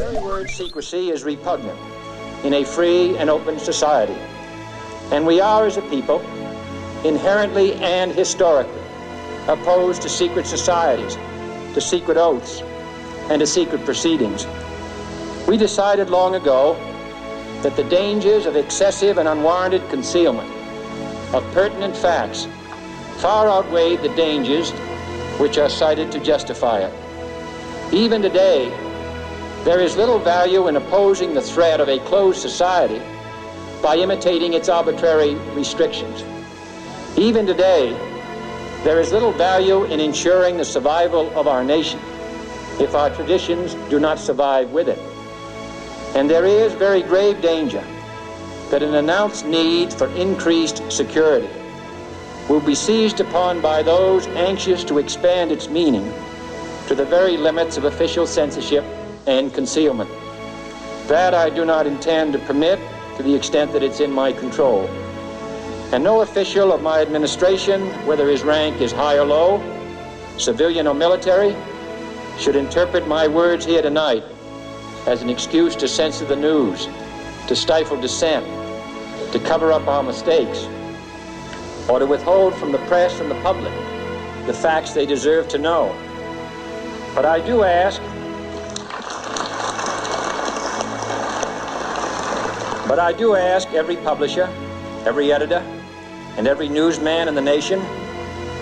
very word secrecy is repugnant in a free and open society. And we are, as a people, inherently and historically opposed to secret societies, to secret oaths, and to secret proceedings. We decided long ago that the dangers of excessive and unwarranted concealment of pertinent facts far outweighed the dangers which are cited to justify it. Even today, there is little value in opposing the threat of a closed society by imitating its arbitrary restrictions. Even today, there is little value in ensuring the survival of our nation if our traditions do not survive with it. And there is very grave danger that an announced need for increased security will be seized upon by those anxious to expand its meaning to the very limits of official censorship and concealment. That I do not intend to permit to the extent that it's in my control. And no official of my administration, whether his rank is high or low, civilian or military, should interpret my words here tonight as an excuse to censor the news, to stifle dissent, to cover up our mistakes, or to withhold from the press and the public the facts they deserve to know. But I do ask every publisher, every editor, and every newsman in the nation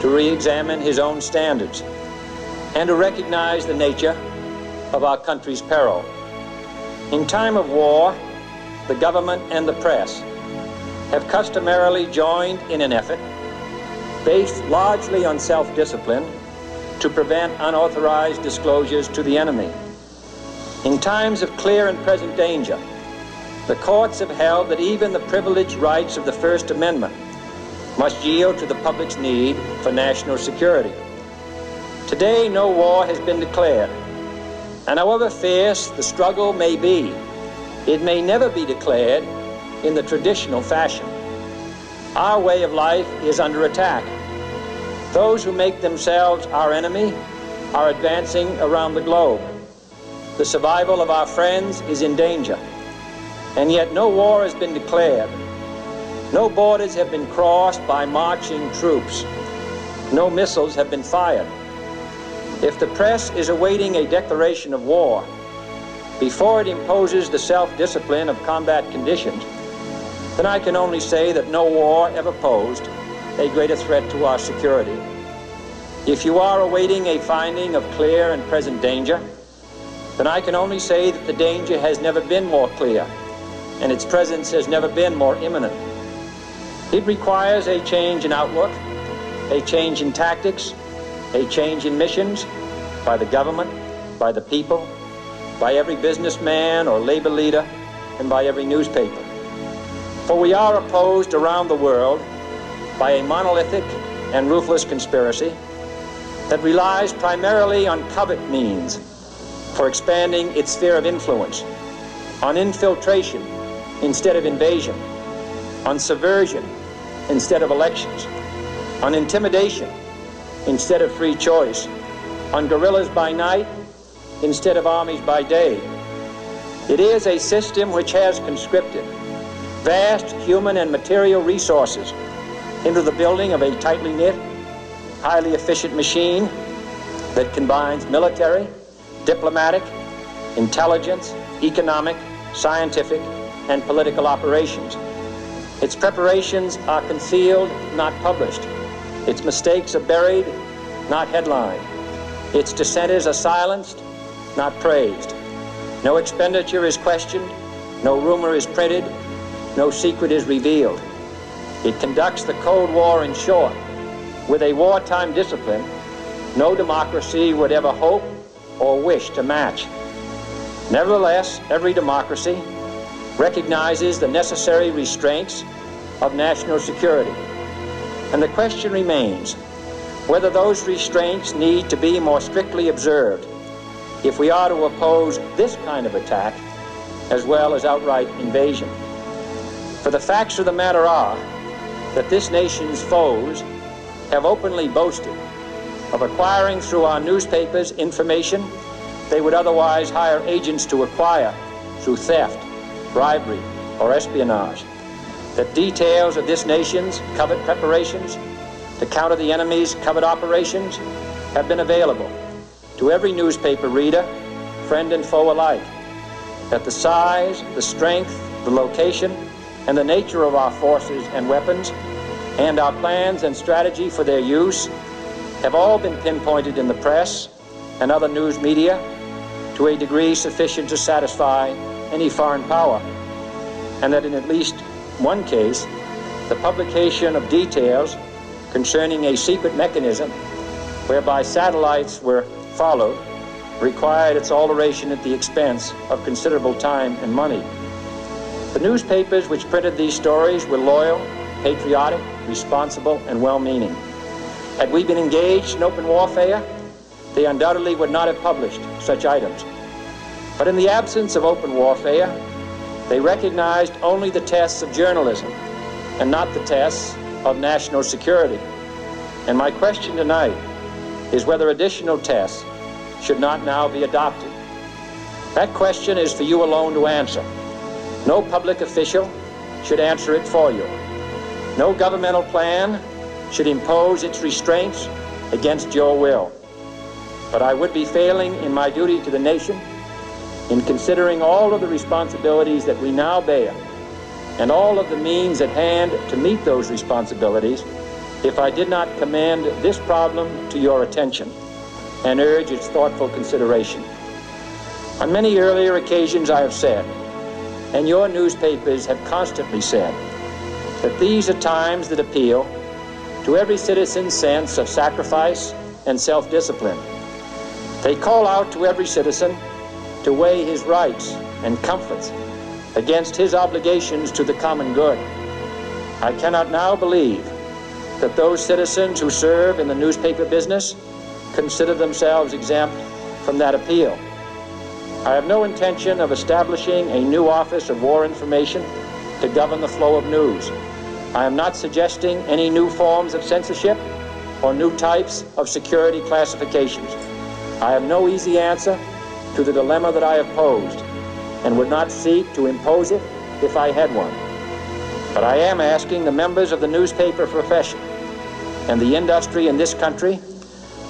to re-examine his own standards and to recognize the nature of our country's peril. In time of war, the government and the press have customarily joined in an effort based largely on self-discipline to prevent unauthorized disclosures to the enemy. In times of clear and present danger, the courts have held that even the privileged rights of the First Amendment must yield to the public's need for national security. Today, no war has been declared, and however fierce the struggle may be, it may never be declared in the traditional fashion. Our way of life is under attack. Those who make themselves our enemy are advancing around the globe. The survival of our friends is in danger, and yet no war has been declared. No borders have been crossed by marching troops. No missiles have been fired. If the press is awaiting a declaration of war before it imposes the self-discipline of combat conditions, then I can only say that no war ever posed a greater threat to our security. If you are awaiting a finding of clear and present danger, then I can only say that the danger has never been more clear, and its presence has never been more imminent. It requires a change in outlook, a change in tactics, a change in missions by the government, by the people, by every businessman or labor leader, and by every newspaper. For we are opposed around the world by a monolithic and ruthless conspiracy that relies primarily on covert means for expanding its sphere of influence, on infiltration instead of invasion, on subversion instead of elections, on intimidation instead of free choice, on guerrillas by night instead of armies by day. It is a system which has conscripted vast human and material resources into the building of a tightly knit, highly efficient machine that combines military, diplomatic, intelligence, economic, scientific, and political operations. Its preparations are concealed, not published. Its mistakes are buried, not headlined. Its dissenters are silenced, not praised. No expenditure is questioned, no rumor is printed, no secret is revealed. It conducts the Cold War, in short, with a wartime discipline no democracy would ever hope or wish to match. Nevertheless, every democracy recognizes the necessary restraints of national security. And the question remains whether those restraints need to be more strictly observed if we are to oppose this kind of attack as well as outright invasion. For the facts of the matter are that this nation's foes have openly boasted of acquiring through our newspapers information they would otherwise hire agents to acquire through theft, bribery, or espionage. That details of this nation's covert preparations to counter the enemy's covert operations have been available to every newspaper reader, friend and foe alike. That the size, the strength, the location, and the nature of our forces and weapons, and our plans and strategy for their use, have all been pinpointed in the press and other news media to a degree sufficient to satisfy any foreign power, and that in at least one case, the publication of details concerning a secret mechanism whereby satellites were followed required its alteration at the expense of considerable time and money. The newspapers which printed these stories were loyal, patriotic, responsible, and well-meaning. Had we been engaged in open warfare, they undoubtedly would not have published such items. But in the absence of open warfare, they recognized only the tests of journalism and not the tests of national security. And my question tonight is whether additional tests should not now be adopted. That question is for you alone to answer. No public official should answer it for you. No governmental plan should impose its restraints against your will. But I would be failing in my duty to the nation in considering all of the responsibilities that we now bear and all of the means at hand to meet those responsibilities if I did not commend this problem to your attention and urge its thoughtful consideration. On many earlier occasions I have said, and your newspapers have constantly said, that these are times that appeal to every citizen's sense of sacrifice and self-discipline. They call out to every citizen to weigh his rights and comforts against his obligations to the common good. I cannot now believe that those citizens who serve in the newspaper business consider themselves exempt from that appeal. I have no intention of establishing a new Office of War Information to govern the flow of news. I am not suggesting any new forms of censorship or new types of security classifications. I have no easy answer to the dilemma that I have posed and would not seek to impose it if I had one. But I am asking the members of the newspaper profession and the industry in this country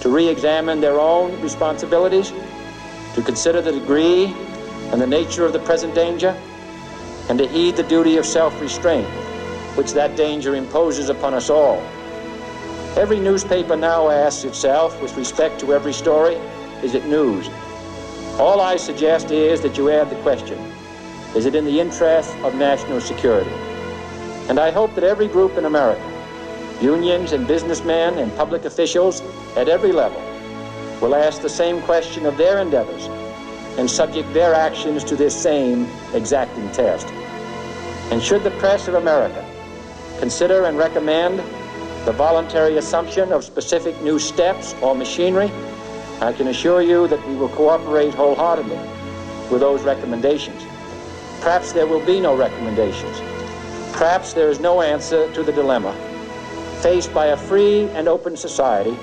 to re-examine their own responsibilities, to consider the degree and the nature of the present danger, and to heed the duty of self-restraint, which that danger imposes upon us all. Every newspaper now asks itself, with respect to every story, is it news? All I suggest is that you add the question, is it in the interest of national security? And I hope that every group in America, unions and businessmen and public officials at every level, will ask the same question of their endeavors and subject their actions to this same exacting test. And should the press of America consider and recommend the voluntary assumption of specific new steps or machinery, I can assure you that we will cooperate wholeheartedly with those recommendations. Perhaps there will be no recommendations. Perhaps there is no answer to the dilemma faced by a free and open society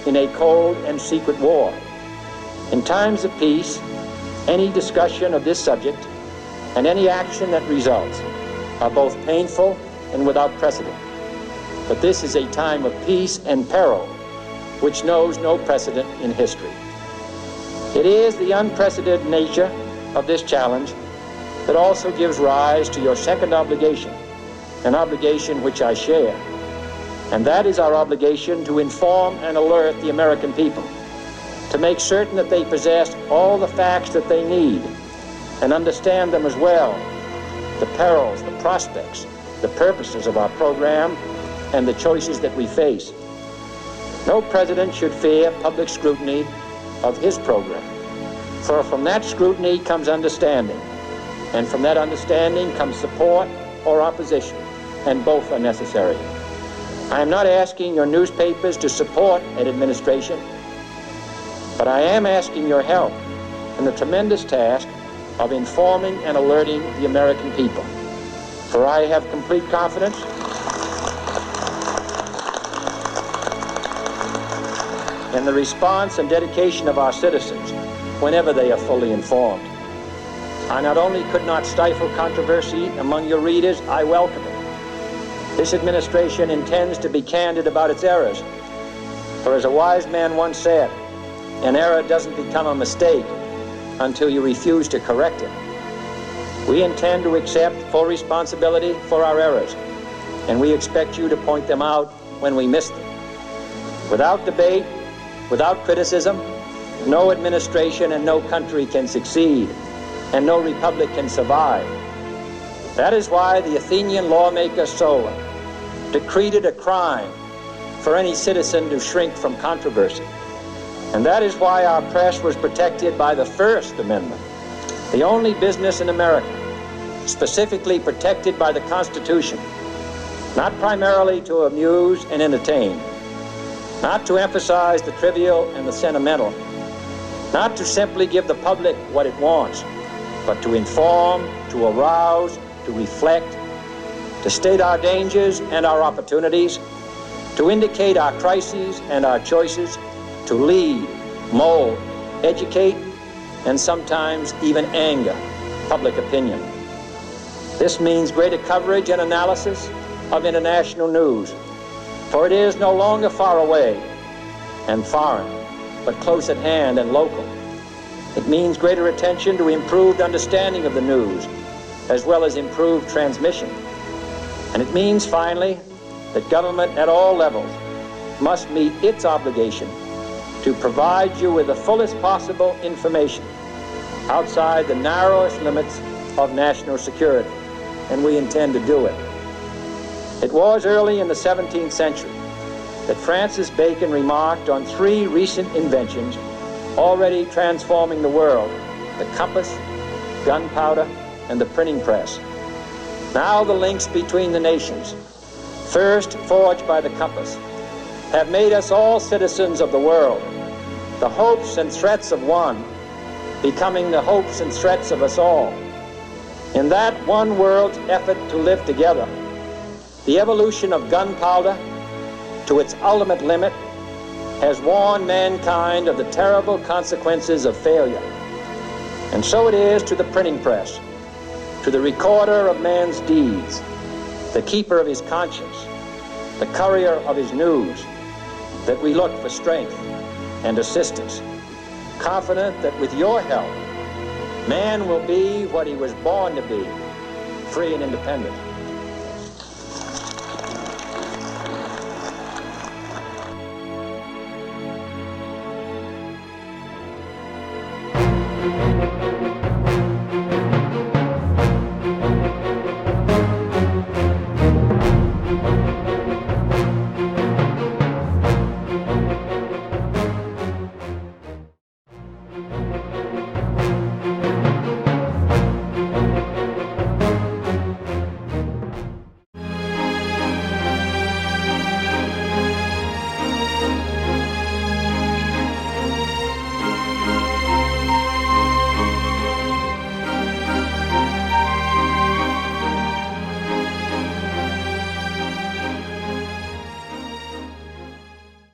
in a cold and secret war. In times of peace, any discussion of this subject and any action that results are both painful and without precedent. But this is a time of peace and peril which knows no precedent in history. It is the unprecedented nature of this challenge that also gives rise to your second obligation, an obligation which I share, and that is our obligation to inform and alert the American people, to make certain that they possess all the facts that they need and understand them as well, the perils, the prospects, the purposes of our program, and the choices that we face. No president should fear public scrutiny of his program, for from that scrutiny comes understanding, and from that understanding comes support or opposition, and both are necessary. I am not asking your newspapers to support an administration, but I am asking your help in the tremendous task of informing and alerting the American people. For I have complete confidence in the response and dedication of our citizens whenever they are fully informed. I not only could not stifle controversy among your readers, I welcome it. This administration intends to be candid about its errors. For as a wise man once said, an error doesn't become a mistake until you refuse to correct it. We intend to accept full responsibility for our errors, and we expect you to point them out when we miss them. Without debate, without criticism, no administration and no country can succeed, and no republic can survive. That is why the Athenian lawmaker Solon decreed it a crime for any citizen to shrink from controversy. And that is why our press was protected by the First Amendment, the only business in America specifically protected by the Constitution, not primarily to amuse and entertain, not to emphasize the trivial and the sentimental, not to simply give the public what it wants, but to inform, to arouse, to reflect, to state our dangers and our opportunities, to indicate our crises and our choices, to lead, mold, educate, and sometimes even anger public opinion. This means greater coverage and analysis of international news, for it is no longer far away and foreign, but close at hand and local. It means greater attention to improved understanding of the news, as well as improved transmission. And it means, finally, that government at all levels must meet its obligation to provide you with the fullest possible information outside the narrowest limits of national security, and we intend to do it. It was early in the 17th century that Francis Bacon remarked on three recent inventions already transforming the world: the compass, gunpowder, and the printing press. Now the links between the nations, first forged by the compass, have made us all citizens of the world, the hopes and threats of one becoming the hopes and threats of us all. In that one world's effort to live together, the evolution of gunpowder to its ultimate limit has warned mankind of the terrible consequences of failure. And so it is to the printing press, to the recorder of man's deeds, the keeper of his conscience, the courier of his news, that we look for strength and assistance, confident that with your help, man will be what he was born to be, free and independent. Thank you.